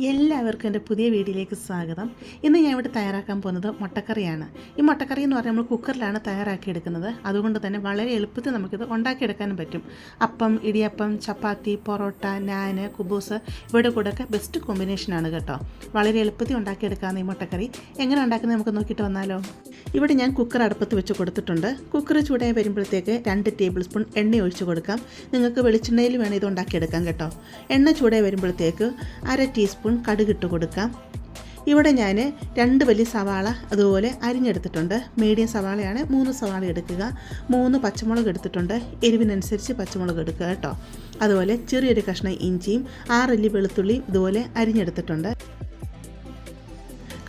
എല്ലാവർക്കും എൻ്റെ പുതിയ വീഡിയോയിലേക്ക് സ്വാഗതം. ഇന്ന് ഞാൻ ഇവിടെ തയ്യാറാക്കാൻ പോകുന്നത് മുട്ടക്കറിയാണ്. ഈ മുട്ടക്കറി എന്ന് പറഞ്ഞാൽ നമ്മൾ കുക്കറിലാണ് തയ്യാറാക്കിയെടുക്കുന്നത്. അതുകൊണ്ട് തന്നെ വളരെ എളുപ്പത്തിൽ നമുക്കിത് ഉണ്ടാക്കിയെടുക്കാനും പറ്റും. അപ്പം, ഇടിയപ്പം, ചപ്പാത്തി, പൊറോട്ട, നാൻ, കുബൂസ് ഇവിടെ കൂടെയൊക്കെ ബെസ്റ്റ് കോമ്പിനേഷനാണ് കേട്ടോ. വളരെ എളുപ്പത്തിൽ ഉണ്ടാക്കിയെടുക്കാവുന്ന ഈ മുട്ടക്കറി എങ്ങനെ ഉണ്ടാക്കുന്നത് നമുക്ക് നോക്കിയിട്ട് വന്നാലോ. ഇവിടെ ഞാൻ കുക്കർ അടുപ്പത്ത് വെച്ച് കൊടുത്തിട്ടുണ്ട്. കുക്കർ ചൂടായി വരുമ്പോഴത്തേക്ക് 2 ടേബിൾ സ്പൂൺ എണ്ണ ഒഴിച്ച് കൊടുക്കാം. നിങ്ങൾക്ക് വെളിച്ചെണ്ണയിൽ വേണം ഇത് ഉണ്ടാക്കിയെടുക്കാം കേട്ടോ. എണ്ണ ചൂടായി വരുമ്പോഴത്തേക്ക് 1/2 ടീസ്പൂൺ കടുകിട്ട് കൊടുക്കാം. ഇവിടെ ഞാൻ 2 വലിയ സവാള അതുപോലെ അരിഞ്ഞെടുത്തിട്ടുണ്ട്. മീഡിയം സവാളയാണ്, 3 സവാള എടുക്കുക. 3 പച്ചമുളക് എടുത്തിട്ടുണ്ട്. എരിവിനനുസരിച്ച് പച്ചമുളക് എടുക്കുക കേട്ടോ. അതുപോലെ ചെറിയൊരു കഷ്ണം ഇഞ്ചിയും 6 അല്ലി വെളുത്തുള്ളിയും ഇതുപോലെ അരിഞ്ഞെടുത്തിട്ടുണ്ട്.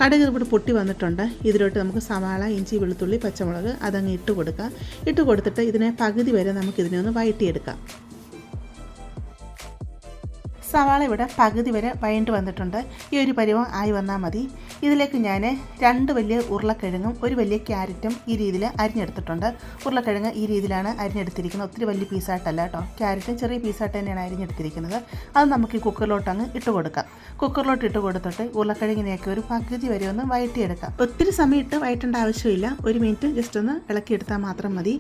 കടുക് ഇവിടെ പൊട്ടി വന്നിട്ടുണ്ട്. ഇതിലോട്ട് നമുക്ക് സവാള, ഇഞ്ചി, വെളുത്തുള്ളി, പച്ചമുളക് അതങ്ങ് ഇട്ട് കൊടുക്കാം. ഇട്ട് കൊടുത്തിട്ട് ഇതിനെ പകുതി വരെ നമുക്കിതിനെ ഒന്ന് വഴറ്റിയെടുക്കാം. സവാള ഇവിടെ പകുതി വരെ വഴണ്ട് വന്നിട്ടുണ്ട്. ഈ ഒരു പരുവം ആയി വന്നാൽ മതി. ഇതിലേക്ക് ഞാൻ 2 വലിയ ഉരുളക്കിഴങ്ങും 1 വലിയ ക്യാരറ്റും ഈ രീതിയിൽ അരിഞ്ഞെടുത്തിട്ടുണ്ട്. ഉരുളക്കിഴങ്ങ് ഈ രീതിയിലാണ് അരിഞ്ഞെടുത്തിരിക്കുന്നത്. ഒത്തിരി വലിയ പീസായിട്ടല്ല കേട്ടോ. ക്യാരറ്റും ചെറിയ പീസായിട്ട് തന്നെയാണ് അരിഞ്ഞെടുത്തിരിക്കുന്നത്. അത് നമുക്ക് ഈ കുക്കറിലോട്ട് അങ്ങ് ഇട്ട് കൊടുക്കാം. കുക്കറിലോട്ട് ഇട്ട് കൊടുത്തിട്ട് ഉരുളക്കിഴങ്ങിനെയൊക്കെ ഒരു പകുതി വരെ ഒന്ന് വഴറ്റിയെടുക്കാം. ഒത്തിരി സമയം ഇട്ട് വഴറ്റേണ്ട ആവശ്യമില്ല. 1 മിനിറ്റ് ജസ്റ്റ് ഒന്ന് ഇളക്കിയെടുത്താൽ മാത്രം മതി.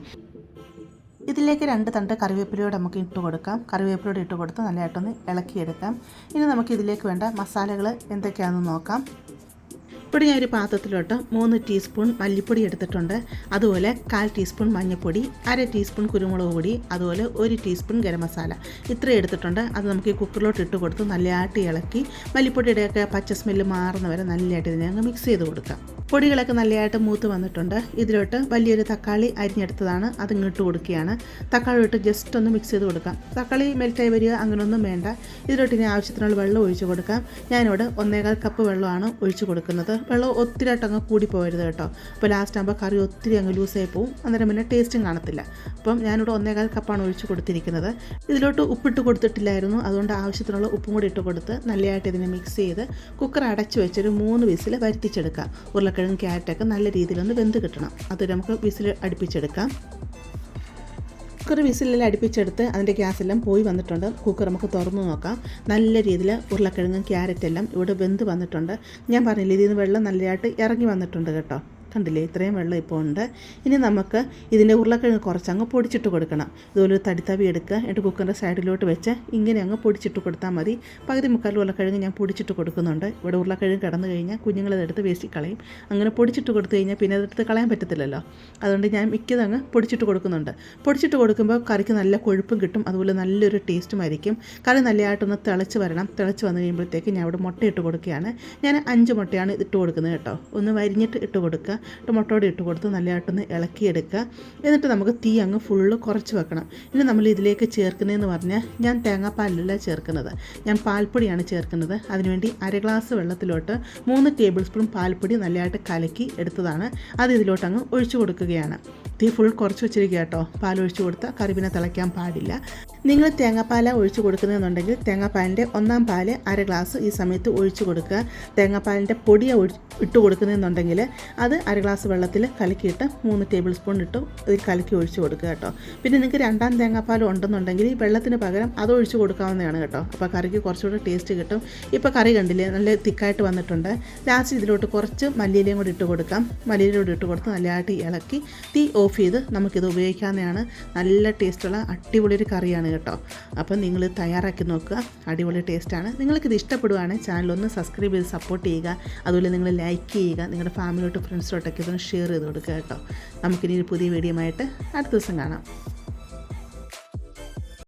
ഇതിലേക്ക് 2 തണ്ട് കറിവേപ്പിലയോട് നമുക്ക് ഇട്ട് കൊടുക്കാം. കറിവേപ്പിലയോട് ഇട്ട് കൊടുത്ത് നല്ലതായിട്ടൊന്ന് ഇളക്കിയെടുക്കാം. ഇനി നമുക്ക് ഇതിലേക്ക് വേണ്ട മസാലകൾ എന്തൊക്കെയാണെന്ന് നോക്കാം. ഇവിടെ ഞാനൊരു പാത്രത്തിലോട്ട് 3 ടീസ്പൂൺ മല്ലിപ്പൊടി എടുത്തിട്ടുണ്ട്. അതുപോലെ 1/4 ടീസ്പൂൺ മഞ്ഞൾപ്പൊടി, 1/2 ടീസ്പൂൺ കുരുമുളക് പൊടി, അതുപോലെ 1 ടീസ്പൂൺ ഗരം മസാല ഇത്രയും എടുത്തിട്ടുണ്ട്. അത് നമുക്ക് ഈ കുക്കറിലോട്ട് ഇട്ട് കൊടുത്ത് നല്ലതായിട്ട് ഇളക്കി മല്ലിപ്പൊടിയുടെയൊക്കെ പച്ച സ്മെല്ല് മാറുന്ന വരെ നല്ലതായിട്ട് ഇതിനെ അങ്ങ് മിക്സ് ചെയ്ത് കൊടുക്കാം. പൊടികളൊക്കെ നല്ലതായിട്ട് മൂത്ത് വന്നിട്ടുണ്ട്. ഇതിലോട്ട് വലിയൊരു തക്കാളി അരിഞ്ഞെടുത്തതാണ്, അത് ഇങ്ങോട്ട് കൊടുക്കുകയാണ്. തക്കാളി ഇട്ട് ജസ്റ്റ് ഒന്ന് മിക്സ് ചെയ്ത് കൊടുക്കാം. തക്കാളി മെൽറ്റായി വരിക അങ്ങനെയൊന്നും വേണ്ട. ഇതിലോട്ട് ഇനി ആവശ്യത്തിനുള്ള വെള്ളം ഒഴിച്ച് കൊടുക്കാം. ഞാനിവിടെ 1.25 കപ്പ് വെള്ളമാണ് ഒഴിച്ച് കൊടുക്കുന്നത്. വെള്ളം ഒത്തിരിയായിട്ട് അങ്ങ് കൂടി പോകരുത് കേട്ടോ. അപ്പോൾ ലാസ്റ്റ് ആകുമ്പോൾ കറി ഒത്തിരി അങ്ങ് ലൂസായി പോവും. അന്നേരം പിന്നെ ടേസ്റ്റും കാണത്തില്ല. അപ്പം ഞാനിവിടെ 1.25 കപ്പാണ് ഒഴിച്ച് കൊടുത്തിരിക്കുന്നത്. ഇതിലോട്ട് ഉപ്പിട്ട് കൊടുത്തിട്ടില്ലായിരുന്നു. അതുകൊണ്ട് ആവശ്യത്തിനുള്ള ഉപ്പും കൂടി ഇട്ട് കൊടുത്ത് നല്ലതായിട്ട് ഇതിനെ മിക്സ് ചെയ്ത് കുക്കർ അടച്ച് വെച്ചൊരു 3 വിസിൽ വരുത്തിച്ചെടുക്കാം. ഉരുളക്കിഴങ്ങ് ക്യാരറ്റൊക്കെ നല്ല രീതിയിലൊന്ന് വെന്ത് കിട്ടണം. അത് നമുക്ക് വിസിൽ അടുപ്പിച്ചെടുക്കാം. കുക്കർ വിസിലെല്ലാം അടുപ്പിച്ചെടുത്ത് അതിൻ്റെ ഗ്യാസെല്ലാം പോയി വന്നിട്ടുണ്ട്. കുക്കർ നമുക്ക് തുറന്നു നോക്കാം. നല്ല രീതിയിൽ ഉരുളക്കിഴങ്ങും ക്യാരറ്റെല്ലാം ഇവിടെ വെന്ത് വന്നിട്ടുണ്ട്. ഞാൻ പറഞ്ഞില്ലേ, ഇതിൽ നിന്ന് വെള്ളം നല്ലതായിട്ട് ഇറങ്ങി വന്നിട്ടുണ്ട് കേട്ടോ. കണ്ടില്ലേ, ഇത്രയും വെള്ളം ഇപ്പോൾ ഉണ്ട്. ഇനി നമുക്ക് ഇതിൻ്റെ ഉരുളക്കിഴങ്ങ് കുറച്ചങ്ങ് പൊടിച്ചിട്ട് കൊടുക്കണം. ഇതുപോലെ ഒരു തടിത്തവി എടുക്കുക. എന്നിട്ട് കുക്കറിൻ്റെ സൈഡിലോട്ട് വെച്ച് ഇങ്ങനെ അങ്ങ് പൊടിച്ചിട്ട് കൊടുത്താൽ മതി. പകുതി മുക്കാൽ ഉരുളക്കിഴങ്ങ് ഞാൻ പൊടിച്ചിട്ട് കൊടുക്കുന്നുണ്ട്. ഇവിടെ ഉരുളക്കിഴങ്ങ് കിടന്നു കഴിഞ്ഞാൽ കുഞ്ഞുങ്ങളതെടുത്ത് വേസ്റ്റ് കളയും. അങ്ങനെ പൊടിച്ചിട്ട് കൊടുത്തു കഴിഞ്ഞാൽ പിന്നെ അതെടുത്ത് കളയാൻ പറ്റത്തില്ലല്ലോ. അതുകൊണ്ട് ഞാൻ മിക്കതങ്ങ് പൊടിച്ചിട്ട് കൊടുക്കുന്നുണ്ട്. പൊടിച്ചിട്ട് കൊടുക്കുമ്പോൾ കറിക്ക് നല്ല കൊഴുപ്പും കിട്ടും. അതുപോലെ നല്ലൊരു ടേസ്റ്റും ആയിരിക്കും. കറി നല്ലതായിട്ടൊന്ന് തിളച്ച് വരണം. തിളച്ച് വന്നു കഴിയുമ്പോഴത്തേക്ക് ഞാൻ ഇവിടെ മുട്ട ഇട്ട് കൊടുക്കുകയാണ്. ഞാൻ 5 മുട്ടയാണ് ഇട്ട് കൊടുക്കുന്നത് കേട്ടോ. ഒന്ന് വരിഞ്ഞിട്ട് ഇട്ട് കൊടുക്കുക. ടൊമാറ്റോടെ ഇട്ട് കൊടുത്ത് നല്ലതായിട്ടൊന്ന് ഇളക്കിയെടുക്കുക. എന്നിട്ട് നമുക്ക് തീ അങ്ങ് ഫുള്ള് കുറച്ച് വെക്കണം. ഇനി നമ്മൾ ഇതിലേക്ക് ചേർക്കുന്നതെന്ന് പറഞ്ഞാൽ ഞാൻ തേങ്ങാപ്പാലല്ല ചേർക്കുന്നത്, ഞാൻ പാൽപ്പൊടിയാണ് ചേർക്കുന്നത്. അതിനുവേണ്ടി 1/2 ഗ്ലാസ് വെള്ളത്തിലോട്ട് 3 ടേബിൾ സ്പൂൺ പാൽപ്പൊടി നല്ലതായിട്ട് കലക്കി എടുത്തതാണ്. അത് ഇതിലോട്ട് അങ്ങ് ഒഴിച്ചു കൊടുക്കുകയാണ്. തീ ഫുൾ കുറച്ച് വെച്ചിരിക്കുക കേട്ടോ. പാലൊഴിച്ച് കൊടുത്താൽ കറി പിന്നെ തിളയ്ക്കാൻ പാടില്ല. നിങ്ങൾ തേങ്ങാപ്പാല ഒഴിച്ച് കൊടുക്കുന്നതെന്നുണ്ടെങ്കിൽ തേങ്ങാപ്പാലിൻ്റെ 1/4 പാല് 1/2 ഗ്ലാസ് ഈ സമയത്ത് ഒഴിച്ച് കൊടുക്കുക. തേങ്ങാപ്പാലിൻ്റെ പൊടി ഇട്ട് കൊടുക്കുന്നതെന്നുണ്ടെങ്കിൽ അത് 1/2 ഗ്ലാസ് വെള്ളത്തിൽ കലക്കിയിട്ട് 3 ടേബിൾ സ്പൂൺ ഇട്ട് ഇത് കലക്കി ഒഴിച്ച് കൊടുക്കുക കേട്ടോ. പിന്നെ നിങ്ങൾക്ക് 2ാം തേങ്ങാപ്പാൽ ഉണ്ടെന്നുണ്ടെങ്കിൽ വെള്ളത്തിന് പകരം അത് ഒഴിച്ച് കൊടുക്കാവുന്നതാണ് കേട്ടോ. അപ്പോൾ കറിക്ക് കുറച്ചുകൂടി ടേസ്റ്റ് കിട്ടും. ഇപ്പോൾ കറി കണ്ടില്ലേ, നല്ല തിക്കായിട്ട് വന്നിട്ടുണ്ട്. ലാസ്റ്റ് ഇതിലോട്ട് കുറച്ച് മല്ലിയിലയും കൂടി ഇട്ട് കൊടുക്കാം. മല്ലിയിലൂടെ ഇട്ട് കൊടുത്ത് നല്ലതായിട്ട് ഇളക്കി തീ ഓഫ് ചെയ്ത് നമുക്കിത് ഉപയോഗിക്കാവുന്നതാണ്. നല്ല ടേസ്റ്റുള്ള അടിപൊളി ഒരു കറിയാണ് കേട്ടോ. അപ്പം നിങ്ങൾ തയ്യാറാക്കി നോക്കുക. അടിപൊളി ടേസ്റ്റാണ്. നിങ്ങൾക്കിത് ഇഷ്ടപ്പെടുകയാണെങ്കിൽ ചാനലൊന്ന് സബ്സ്ക്രൈബ് ചെയ്ത് സപ്പോർട്ട് ചെയ്യുക. അതുപോലെ നിങ്ങൾ ലൈക്ക് ചെയ്യുക. നിങ്ങളുടെ ഫാമിലിയോട്ട് ഫ്രണ്ട്സിലോട്ടൊക്കെ ഇതൊന്ന് ഷെയർ ചെയ്ത് കൊടുക്കുക കേട്ടോ. നമുക്കിനി ഒരു പുതിയ വീഡിയോ ആയിട്ട് അടുത്ത ദിവസം കാണാം.